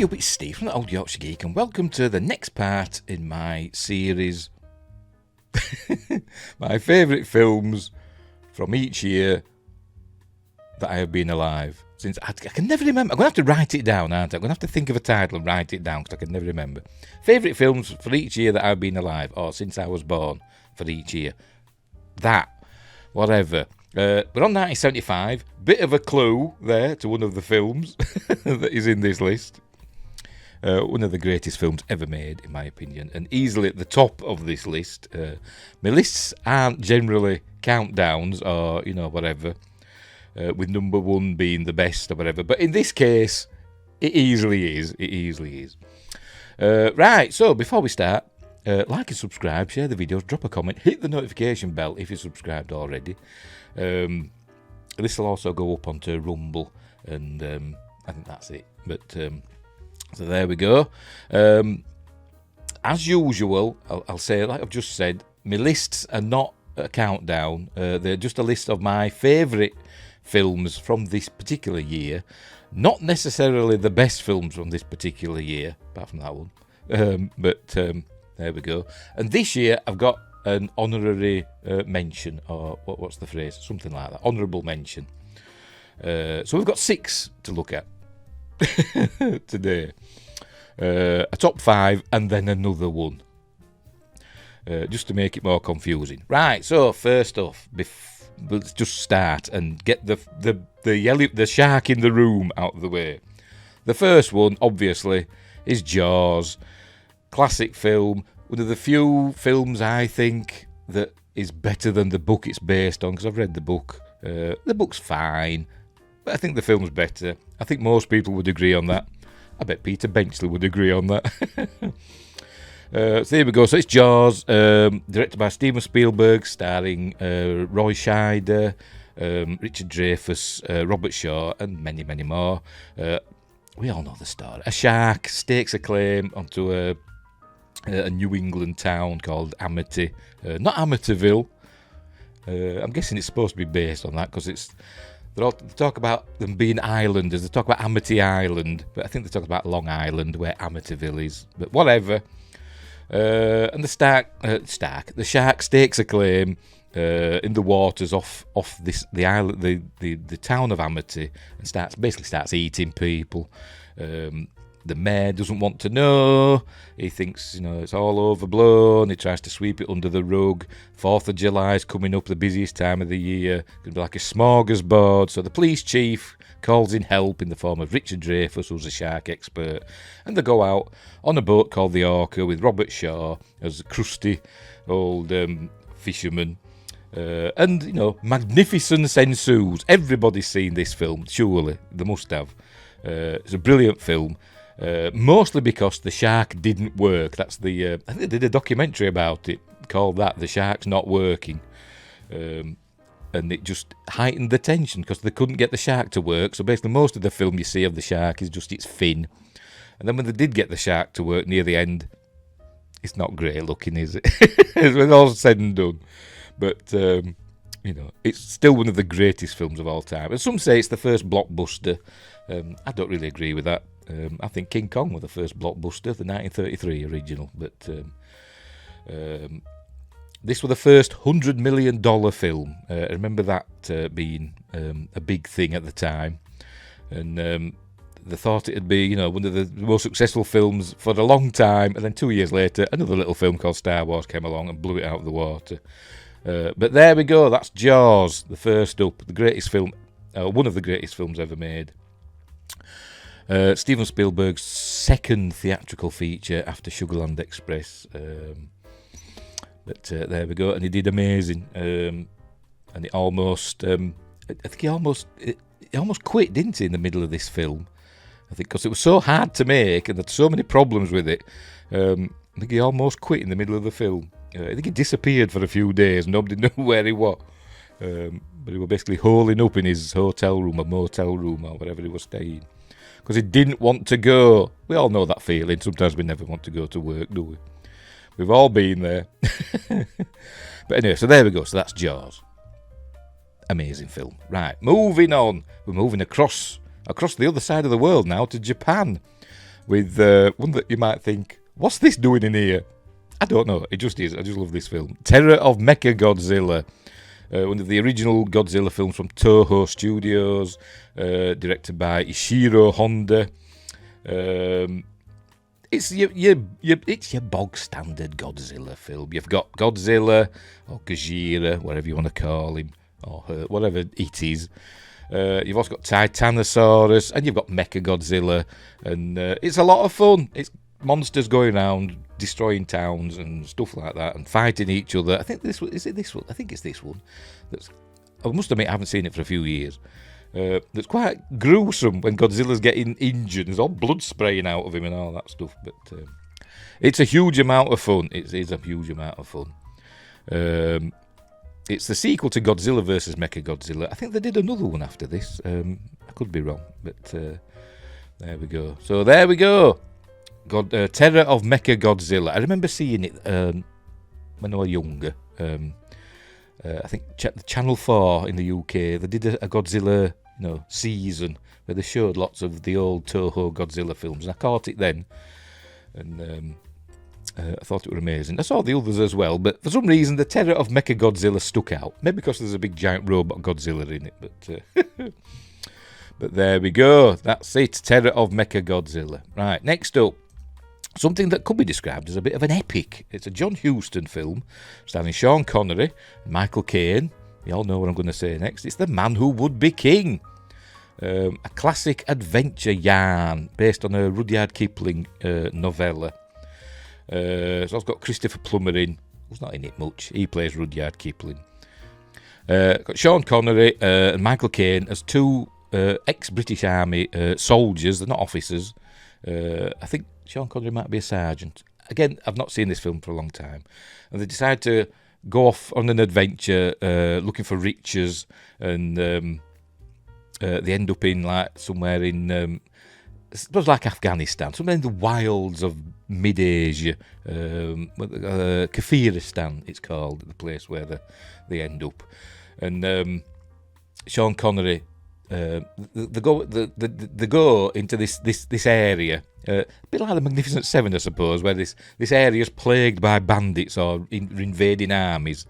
Hey up, it's Steve from the Old Yorkshire Geek, and welcome to the next part in my series. My favourite films from each year that I have been alive. Since I can never remember. I'm going to have to write it down, aren't I? I'm going to have to think of a title and write it down because I can never remember. Favourite films for each year that I've been alive, or since I was born for each year. Whatever. We're on 1975. Bit of a clue there to one of the films that is in this list. One of the greatest films ever made, in my opinion, and easily at the top of this list. My lists aren't generally countdowns or, whatever, with number one being the best or whatever. But in this case, it easily is. It easily is. Right, so before we start, like and subscribe, share the videos, drop a comment, hit the notification bell if you're subscribed already. This will also go up onto Rumble, and I think that's it. But so there we go. As usual, I'll say, like I've just said, my lists are not a countdown. They're just a list of my favourite films from this particular year. Not necessarily the best films from this particular year, apart from that one. But there we go. And this year I've got an honorary mention, or what's the phrase? Something like that. Honourable mention. So we've got 6 to look at today. A top 5 and then another one. Just to make it more confusing. Right, so first off, let's just start and get the shark in the room out of the way. The first one, obviously, is Jaws. Classic film. One of the few films I think that is better than the book it's based on, because I've read the book. The book's fine, but I think the film's better. I think most people would agree on that. I bet Peter Benchley would agree on that. So here we go. So it's Jaws, directed by Steven Spielberg, starring Roy Scheider, Richard Dreyfuss, Robert Shaw, and many, many more. We all know the story. A shark stakes a claim onto a New England town called Amity. Not Amityville. I'm guessing it's supposed to be based on that, because they talk about them being islanders. They talk about Amity Island, but I think they talk about Long Island, where Amityville is. But whatever. And the shark stakes a claim in the waters off the island, the town of Amity, and starts eating people. The mayor doesn't want to know. He thinks, it's all overblown. He tries to sweep it under the rug. 4th of July is coming up, the busiest time of the year. It's going to be like a smorgasbord. So the police chief calls in help in the form of Richard Dreyfuss, who's a shark expert. And they go out on a boat called the Orca with Robert Shaw as a crusty old fisherman. And, magnificence ensues. Everybody's seen this film, surely. They must have. It's a brilliant film. Mostly because the shark didn't work. That's I think they did a documentary about it called that, The Shark's Not Working. And it just heightened the tension because they couldn't get the shark to work. So basically most of the film you see of the shark is just its fin. And then when they did get the shark to work near the end, it's not great looking, is it? It's all said and done. But, it's still one of the greatest films of all time. And some say it's the first blockbuster. I don't really agree with that. I think King Kong was the first blockbuster, the 1933 original. But this was the first $100 million film. I remember that being a big thing at the time. And they thought it'd be, one of the most successful films for a long time. And then 2 years later, another little film called Star Wars came along and blew it out of the water. But there we go. That's Jaws, the first up, the greatest film, one of the greatest films ever made. Steven Spielberg's second theatrical feature after Sugarland Express. But there we go, and he did amazing. And it almost, I think he almost quit, didn't he, in the middle of this film? I think because it was so hard to make and there's so many problems with it. I think he almost quit in the middle of the film. I think he disappeared for a few days. Nobody knew where he was. But he was basically holing up in his hotel room or motel room or wherever he was staying. Because he didn't want to go. We all know that feeling. Sometimes we never want to go to work, do we? We've all been there. But anyway, so there we go. So that's Jaws. Amazing film. Right, moving on. We're moving across the other side of the world now to Japan. with one that you might think, what's this doing in here? I don't know. It just is. I just love this film. Terror of Mechagodzilla. One of the original Godzilla films from Toho Studios, directed by Ishiro Honda. It's your bog standard Godzilla film. You've got Godzilla or Gojira, whatever you want to call him, or her, whatever it is. You've also got Titanosaurus, and you've got Mechagodzilla, and it's a lot of fun. It's monsters going around destroying towns and stuff like that, and fighting each other. I think this one is it. This one, I think it's this one. I must admit, I haven't seen it for a few years. That's quite gruesome when Godzilla's getting injured. There's all blood spraying out of him and all that stuff. But it's a huge amount of fun. It is a huge amount of fun. It's the sequel to Godzilla vs. Mechagodzilla. I think they did another one after this. I could be wrong, but there we go. So there we go. Terror of Mechagodzilla. I remember seeing it when I was younger. I think Channel 4 in the UK, they did a Godzilla season where they showed lots of the old Toho Godzilla films. And I caught it then, and I thought it was amazing. I saw the others as well, but for some reason the Terror of Mechagodzilla stuck out. Maybe because there's a big giant robot Godzilla in it, but but there we go. That's it, Terror of Mechagodzilla. Right, next up. Something that could be described as a bit of an epic. It's a John Huston film starring Sean Connery and Michael Caine. You all know what I'm going to say next. It's The Man Who Would Be King. A classic adventure yarn based on a Rudyard Kipling novella. It's also got Christopher Plummer in, who's not in it much. He plays Rudyard Kipling. Got Sean Connery and Michael Caine as two ex-British Army soldiers. They're not officers. I think Sean Connery might be a sergeant. Again, I've not seen this film for a long time. And they decide to go off on an adventure looking for riches, and they end up in somewhere in I suppose like Afghanistan, somewhere in the wilds of mid-Asia, Kafiristan it's called, the place where they end up. And Sean Connery, they go into this area, a bit like the Magnificent Seven, I suppose, where this area is plagued by bandits or invading armies,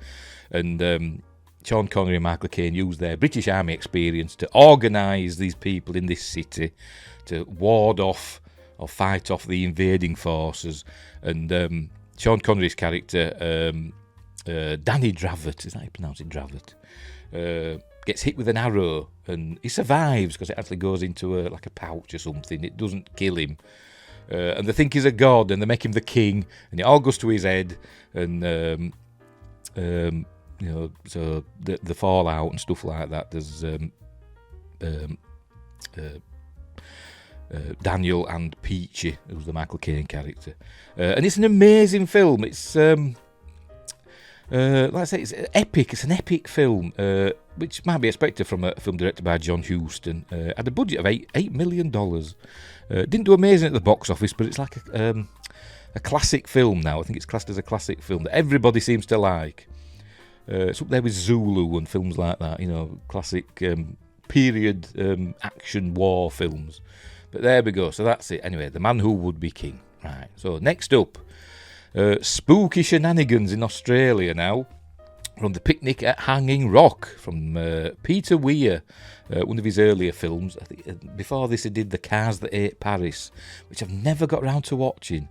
and Sean Connery and Michael Caine use their British Army experience to organise these people in this city to ward off or fight off the invading forces. And Sean Connery's character, Danny Dravot, is that how you pronounce it, Dravot? Gets hit with an arrow, and he survives because it actually goes into a pouch or something. It doesn't kill him, and they think he's a god, and they make him the king, and it all goes to his head, and so the fallout and stuff like that. There's Daniel and Peachy, who's the Michael Caine character, and it's an amazing film. It's like I say, it's epic. It's an epic film, which might be expected from a film directed by John Huston. Had a budget of $8 million. Didn't do amazing at the box office, but it's like a classic film now. I think it's classed as a classic film that everybody seems to like. It's up there with Zulu and films like that, classic period action war films. But there we go. So that's it. Anyway, The Man Who Would Be King. Right. So next up. Spooky Shenanigans in Australia now, from The Picnic at Hanging Rock, from Peter Weir, one of his earlier films. I think before this he did The Cars That Ate Paris, which I've never got round to watching.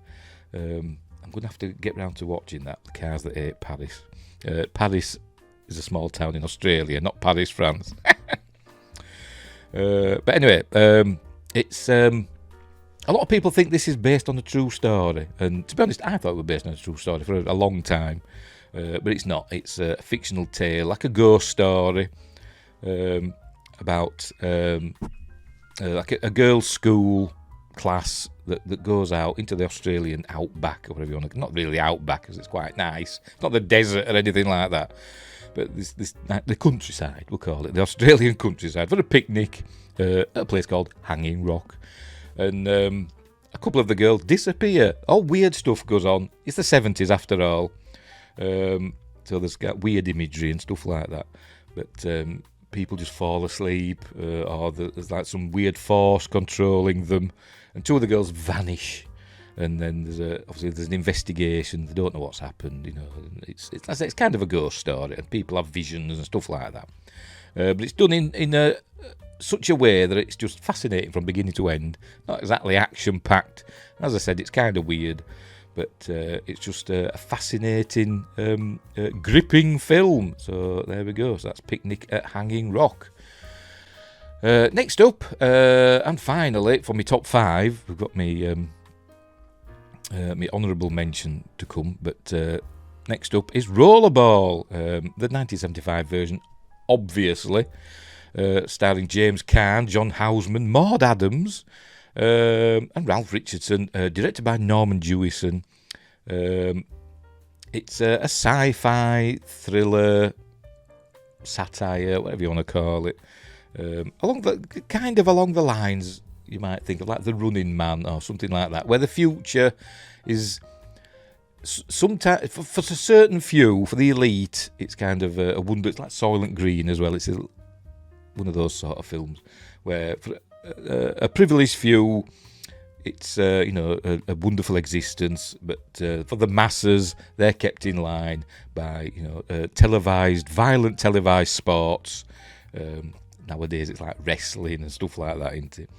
I'm going to have to get round to watching that, The Cars That Ate Paris. Paris is a small town in Australia, not Paris, France. But anyway, it's... a lot of people think this is based on a true story, and to be honest, I thought it was based on a true story for a long time, but it's not. It's a fictional tale, like a ghost story, about like a girls' school class that goes out into the Australian outback, or whatever you want to. Not really outback, because it's quite nice. It's not the desert or anything like that, but the countryside, we'll call it, the Australian countryside, for a picnic at a place called Hanging Rock. And a couple of the girls disappear. All weird stuff goes on. It's the 70s after all. So there's got weird imagery and stuff like that. But people just fall asleep, or there's like some weird force controlling them, and two of the girls vanish. And then obviously there's an investigation. They don't know what's happened. You know, it's kind of a ghost story, and people have visions and stuff like that. But it's done in such a way that it's just fascinating from beginning to end. Not exactly action packed. As I said, it's kind of weird, but it's just a fascinating, gripping film. So there we go. So that's Picnic at Hanging Rock. Next up, and finally for my top 5, we've got me. My honourable mention to come, but next up is Rollerball, the 1975 version, obviously, starring James Caan, John Houseman, Maud Adams, and Ralph Richardson, directed by Norman Jewison. It's a sci-fi thriller, satire, whatever you want to call it, along the lines you might think of, like The Running Man or something like that, where the future is sometimes, for a certain few, for the elite, it's kind of a wonder. It's like Soylent Green as well. It's one of those sort of films where for a privileged few, it's a wonderful existence, but for the masses, they're kept in line by violent televised sports. Nowadays, it's like wrestling and stuff like that, isn't it?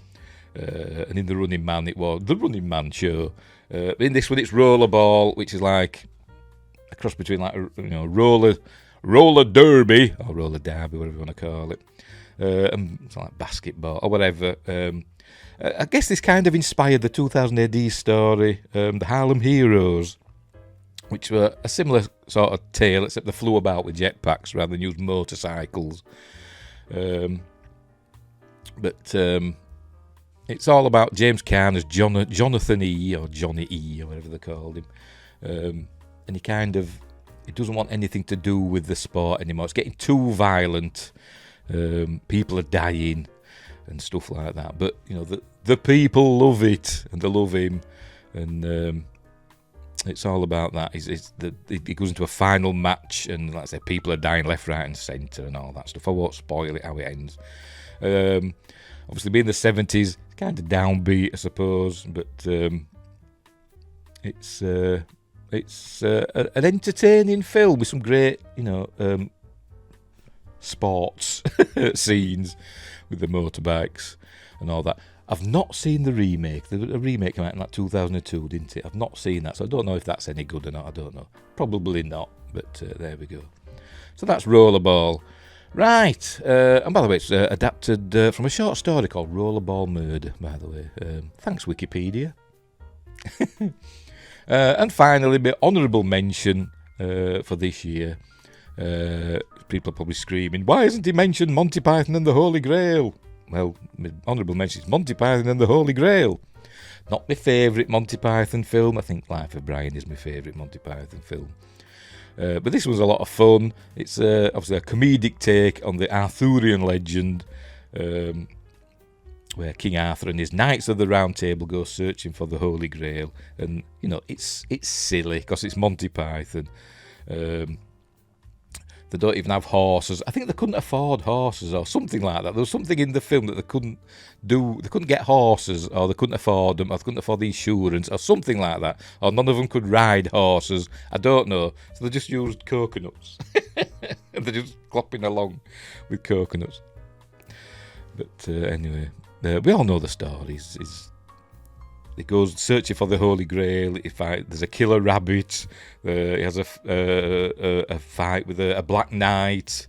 And in The Running Man, it was The Running Man show. In this one, it's Rollerball, which is like a cross between like roller derby or roller derby, whatever you want to call it, and it's like basketball or whatever. I guess this kind of inspired the 2000 AD story, The Harlem Heroes, which were a similar sort of tale, except they flew about with jetpacks rather than use motorcycles. It's all about James Caan as Jonathan E, or Johnny E, or whatever they called him. And he doesn't want anything to do with the sport anymore. It's getting too violent. People are dying and stuff like that. But, the people love it, and they love him. And it's all about that. It goes into a final match, and like I say, people are dying left, right, and centre, and all that stuff. I won't spoil it how it ends. Obviously, being the 70s, kind of downbeat, I suppose, but it's an entertaining film with some great, sports scenes with the motorbikes and all that. I've not seen the remake. The remake came out in like 2002, didn't it? I've not seen that, so I don't know if that's any good or not. I don't know. Probably not, but there we go. So that's Rollerball. Right, and by the way, it's adapted from a short story called Rollerball Murder, by the way. Thanks, Wikipedia. And finally, my honourable mention for this year. People are probably screaming, why hasn't he mentioned Monty Python and the Holy Grail? Well, my honourable mention is Monty Python and the Holy Grail. Not my favourite Monty Python film. I think Life of Brian is my favourite Monty Python film. But this was a lot of fun. It's obviously a comedic take on the Arthurian legend, where King Arthur and his Knights of the Round Table go searching for the Holy Grail. And, it's silly because it's Monty Python. They don't even have horses. I think they couldn't afford horses or something like that. There was something in the film that they couldn't do. They couldn't get horses, or they couldn't afford them, or they couldn't afford the insurance, or something like that. Or none of them could ride horses. I don't know. So they just used coconuts. And they're just clopping along with coconuts. But anyway, we all know the story. He goes searching for the Holy Grail. There's a killer rabbit. He has a fight with a black knight.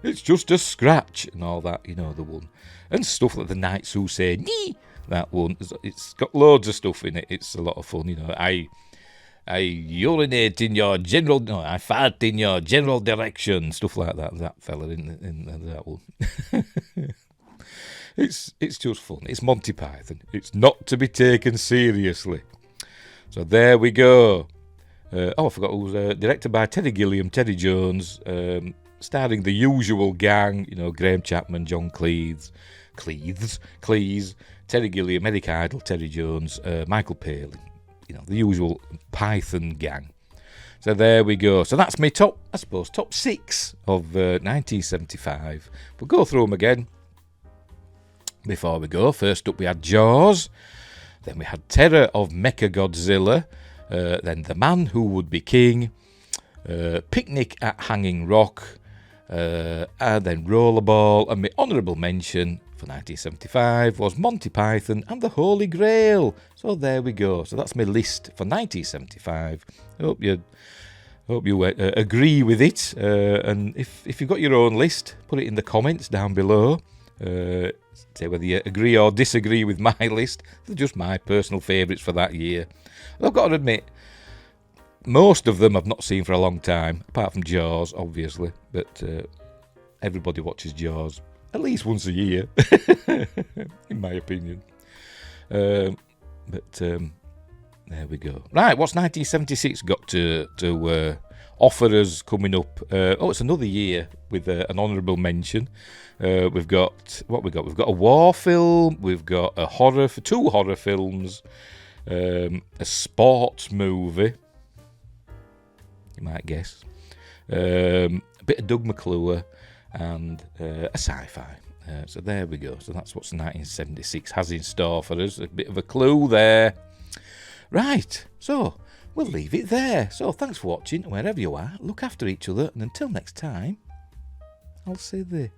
It's just a scratch and all that, the one. And stuff like the knights who say, nee, that one. It's got loads of stuff in it. It's a lot of fun, I urinate in your general... No, I fart in your general direction. Stuff like that. That fella in that one. It's just fun. It's Monty Python. It's not to be taken seriously. So there we go. I forgot who was directed by Terry Gilliam, Terry Jones, starring the usual gang, Graham Chapman, John Cleese, Terry Gilliam, Eric Idle, Terry Jones, Michael Palin, the usual Python gang. So there we go. So that's my top 6 of 1975. We'll go through them again. Before we go, first up we had Jaws, then we had Terror of Mechagodzilla, then The Man Who Would Be King, Picnic at Hanging Rock, and then Rollerball, and my honourable mention for 1975 was Monty Python and the Holy Grail. So there we go. So that's my list for 1975. Hope you agree with it, and if you've got your own list, put it in the comments down below. Say whether you agree or disagree with my list. They're just my personal favourites for that year. I've got to admit, most of them I've not seen for a long time, apart from Jaws, obviously. But everybody watches Jaws at least once a year, in my opinion. There we go. Right, what's 1976 got to offer us coming up? It's another year with an honourable mention. We've got We've got a war film. We've got a horror, 2 horror films, a sports movie. You might guess. A bit of Doug McClure and a sci-fi. So there we go. So that's what 1976 has in store for us. A bit of a clue there. Right, so we'll leave it there. So thanks for watching. Wherever you are, look after each other. And until next time, I'll see you.